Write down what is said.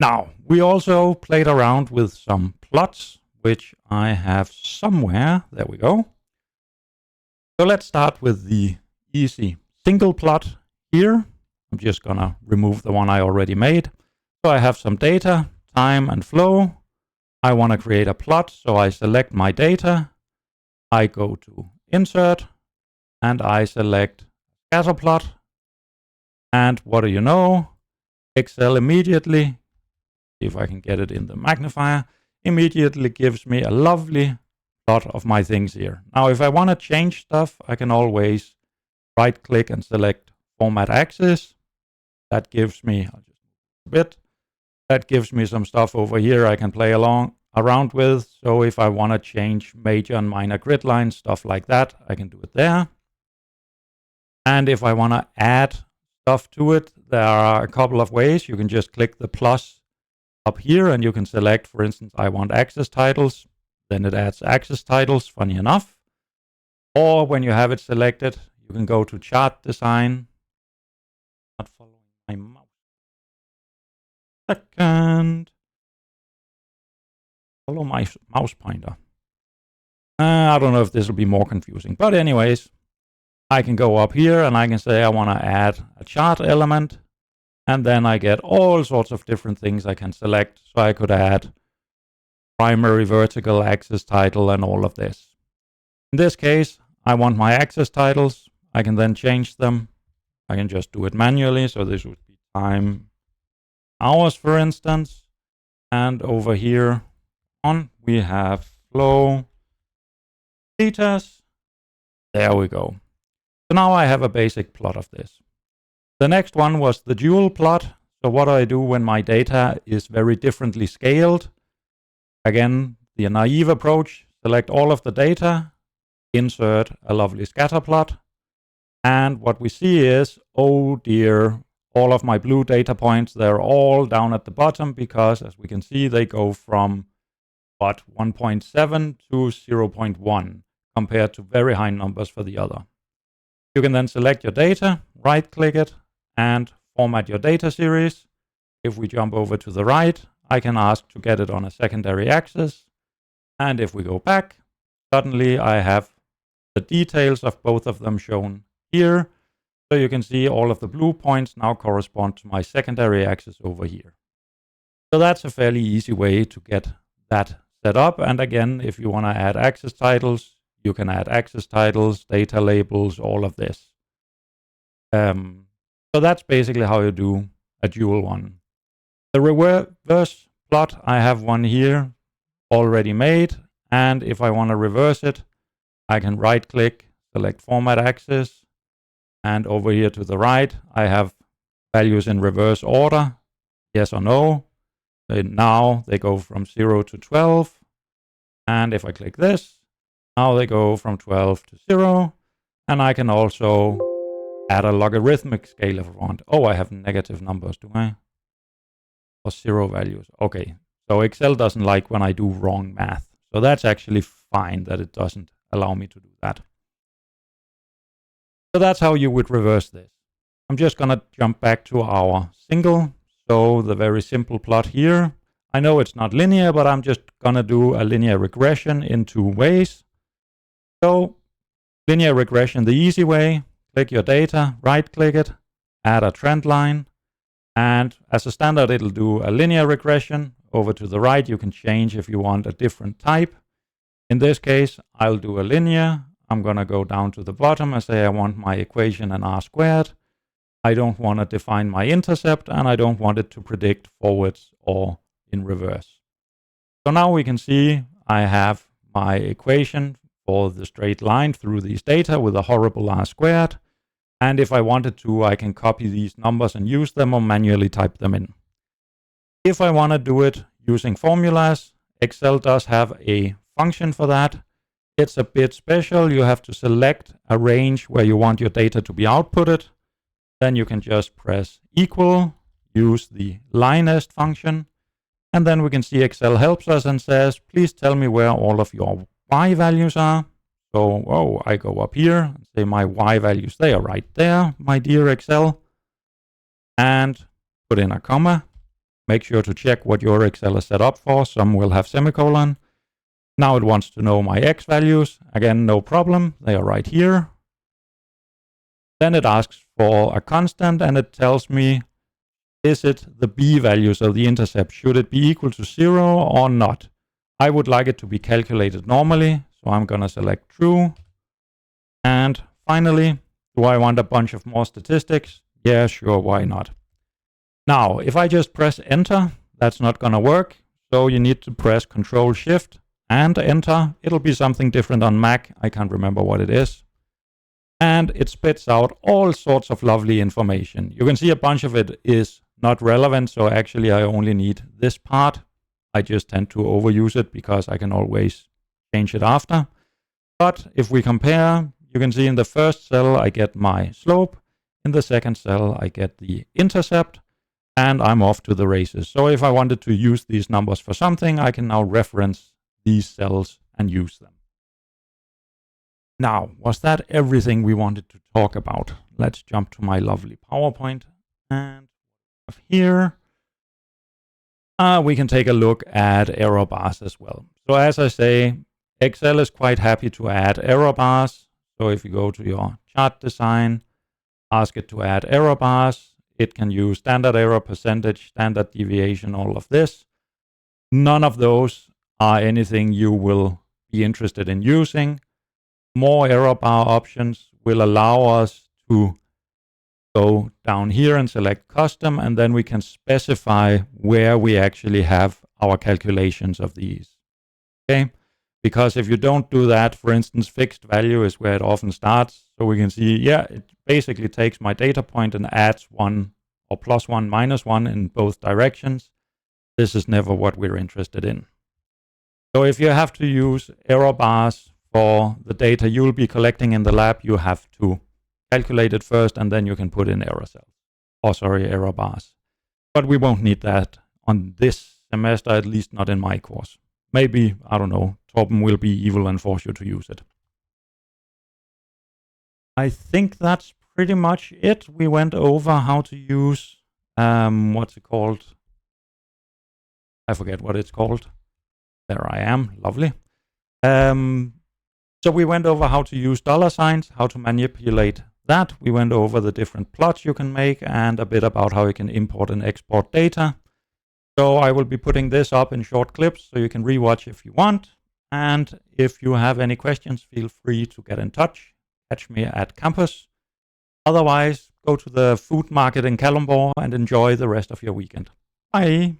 Now, we also played around with some plots, which I have somewhere. There we go. So let's start with the easy single plot here. I'm just gonna remove the one I already made. So I have some data, time and flow. I want to create a plot, so I select my data. I go to Insert, and I select Scatter Plot. And what do you know? Excel immediately, see if I can get it in the magnifier, immediately gives me a lovely plot of my things here. Now, if I want to change stuff, I can always right-click and select Format Axis. That gives me, I'll just move a bit, that gives me some stuff over here I can play around with. So if I want to change major and minor grid lines, stuff like that, I can do it there. And if I want to add stuff to it, there are a couple of ways. You can just click the plus up here and you can select, for instance, I want axis titles. Then it adds axis titles, funny enough. Or when you have it selected, you can go to chart design. Not following my mouse. Second. Follow my mouse pointer. I don't know if this will be more confusing, but anyways, I can go up here and I can say I want to add a chart element, and then I get all sorts of different things I can select. So I could add primary vertical axis title and all of this. In this case, I want my axis titles. I can then change them. I can just do it manually. So this would be time, hours, for instance. And over here on, we have flow, thetas. There we go. So now I have a basic plot of this. The next one was the dual plot. So what do I do when my data is very differently scaled? Again, the naive approach, select all of the data, insert a lovely scatter plot. And what we see is, oh dear, all of my blue data points, they're all down at the bottom because, as we can see, they go from 1.7 to 0.1 compared to very high numbers for the other. You can then select your data, right-click it, and format your data series. If we jump over to the right, I can ask to get it on a secondary axis. And if we go back, suddenly I have the details of both of them shown here. So you can see all of the blue points now correspond to my secondary axis over here. So that's a fairly easy way to get that set up. And again, if you want to add axis titles, you can add axis titles, data labels, all of this. So that's basically how you do a dual one. The reverse plot, I have one here already made. And if I want to reverse it, I can right click, select format axis. And over here to the right, I have values in reverse order, yes or no. Now they go from 0 to 12. And if I click this, now they go from 12 to 0. And I can also add a logarithmic scale if I want. Oh, I have negative numbers, do I? Or 0 values. Okay, so Excel doesn't like when I do wrong math. So that's actually fine that it doesn't allow me to do that. So that's how you would reverse this. I'm just going to jump back to our single. So the very simple plot here. I know it's not linear, but I'm just going to do a linear regression in 2 ways. So linear regression the easy way. Click your data, right-click it, add a trend line. And as a standard, it'll do a linear regression. Over to the right, you can change if you want a different type. In this case, I'll do a linear. I'm going to go down to the bottom and say I want my equation in R squared. I don't want to define my intercept, and I don't want it to predict forwards or in reverse. So now we can see I have my equation for the straight line through these data with a horrible R squared. And if I wanted to, I can copy these numbers and use them or manually type them in. If I want to do it using formulas, Excel does have a function for that. It's a bit special. You have to select a range where you want your data to be outputted. Then you can just press equal, use the linest function, and then we can see Excel helps us and says, please tell me where all of your y values are. So, I go up here and say my y values, they are right there, my dear Excel, and put in a comma. Make sure to check what your Excel is set up for. Some will have semicolon. Now it wants to know my X values. Again, no problem. They are right here. Then it asks for a constant and it tells me, is it the B value, so the intercept? Should it be equal to 0 or not? I would like it to be calculated normally, so I'm going to select true. And finally, do I want a bunch of more statistics? Yeah, sure, why not? Now, if I just press enter, that's not going to work. So you need to press Control Shift and enter. It'll be something different on Mac. I can't remember what it is. And it spits out all sorts of lovely information. You can see a bunch of it is not relevant, so actually I only need this part. I just tend to overuse it because I can always change it after. But if we compare, you can see in the first cell I get my slope, in the second cell I get the intercept, and I'm off to the races. So if I wanted to use these numbers for something, I can now reference these cells and use them. Now, was that everything we wanted to talk about? Let's jump to my lovely PowerPoint. And here, we can take a look at error bars as well. So as I say, Excel is quite happy to add error bars. So if you go to your chart design, ask it to add error bars, it can use standard error, percentage, standard deviation, all of this. None of those are anything you will be interested in using. More error bar options will allow us to go down here and select custom, and then we can specify where we actually have our calculations of these. Okay, because if you don't do that, for instance, fixed value is where it often starts. So we can see, yeah, it basically takes my data point and adds 1 or +1, -1 in both directions. This is never what we're interested in. So if you have to use error bars for the data you'll be collecting in the lab, you have to calculate it first, and then you can put in error cells. Error bars. But we won't need that on this semester, at least not in my course. Maybe, I don't know, Torben will be evil and force you to use it. I think that's pretty much it. We went over how to use, what's it called? I forget what it's called. There I am, lovely. So we went over how to use $signs, how to manipulate that. We went over the different plots you can make and a bit about how you can import and export data. So I will be putting this up in short clips so you can rewatch if you want. And if you have any questions, feel free to get in touch. Catch me at campus. Otherwise, go to the food market in Kalundborg and enjoy the rest of your weekend. Bye.